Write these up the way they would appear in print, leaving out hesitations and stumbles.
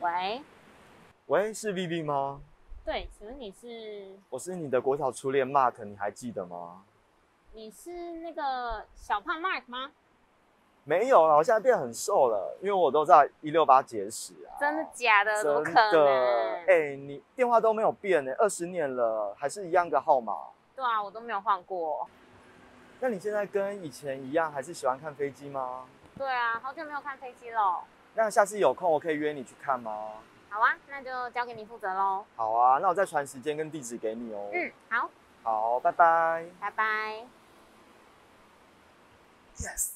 喂，喂，是 Vivi 吗？对，请问你是？我是你的国小初恋 Mark，你还记得吗？你是那个小胖 Mark 吗？没有啦，我现在变很瘦了，因为我都在168节食啊。真的假的？怎么可真的？能？哎，你电话都没有变呢，20年了，还是一样个号码。对啊，我都没有换过。那你现在跟以前一样，还是喜欢看飞机吗？对啊，好久没有看飞机喽。那下次有空我可以约你去看吗？好啊，那就交给你负责喽。好啊，那我再传时间跟地址给你哦。好，好，拜拜。拜拜。Yes。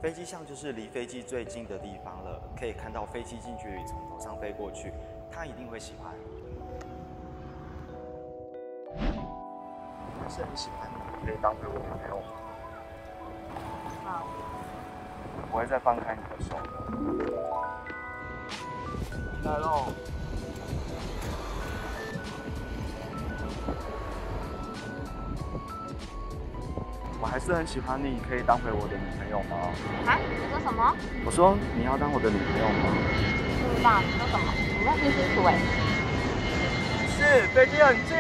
飞机上就是离飞机最近的地方了，可以看到飞机近距离从头上飞过去，他一定会喜欢。还是很喜欢你，可以当回我女朋友吗？好，我不会再放开你的手了。来喽。我还是很喜欢你，可以当回我的女朋友吗？啊？你说什么？我说你要当我的女朋友吗？不知道你说什么，我没有听清楚哎。是，飞机很近。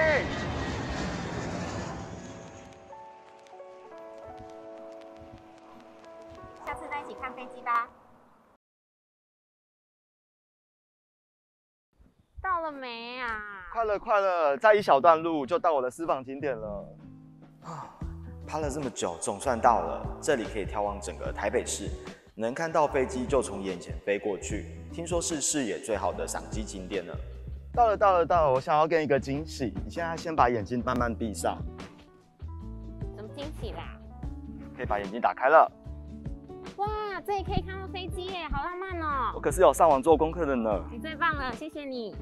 下次再一起看飞机吧。到了没啊？快了，快了，再一小段路就到我的私房景点了。啊，爬了这么久，总算到了。这里可以眺望整个台北市，能看到飞机就从眼前飞过去。听说是视野最好的赏机景点呢。到了，到了，到了！我想要给你一个惊喜，你现在先把眼睛慢慢闭上。怎么惊喜啦？可以把眼睛打开了。哇，这里可以看到飞机耶，好浪漫哦！我可是有上网做功课的呢。你最棒了，谢谢你。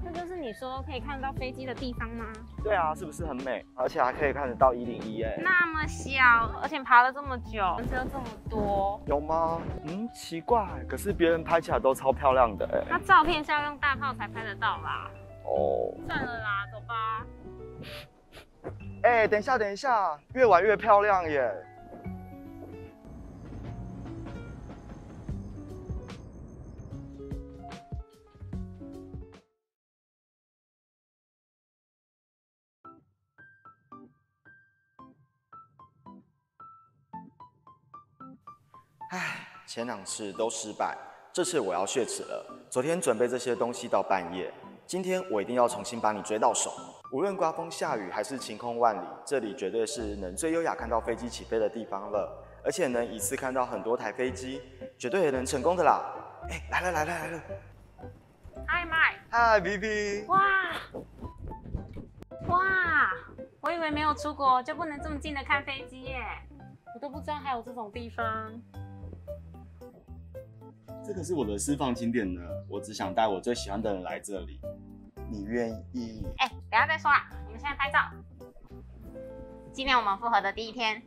这就是你说可以看到飞机的地方吗？对啊，是不是很美？而且还可以看得到101哎。那么小，而且爬了这么久，人只有这么多。有吗？奇怪，可是别人拍起来都超漂亮的哎。那照片是要用大炮才拍得到啦。哦。算了啦，走吧。哎，等一下，等一下，越玩越漂亮耶！唉，前2次都失败，这次我要血耻了。昨天准备这些东西到半夜，今天我一定要重新把你追到手。无论刮风下雨还是晴空万里，这里绝对是能最优雅看到飞机起飞的地方了，而且能一次看到很多台飞机，绝对也能成功的啦。哎，来了来了来了 Hi Mike。嗨 ，BB。哇哇，我以为没有出国就不能这么近的看飞机耶，我都不知道还有这种地方。这可是我的私房景点呢，我只想带我最喜欢的人来这里。你愿意？哎，等一下再说啊，你们现在拍照，纪念我们复合的第一天。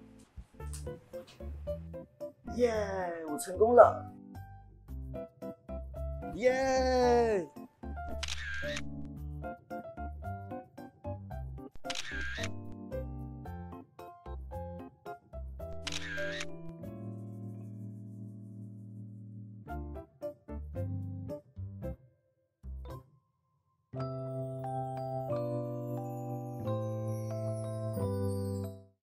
耶，我成功了！耶！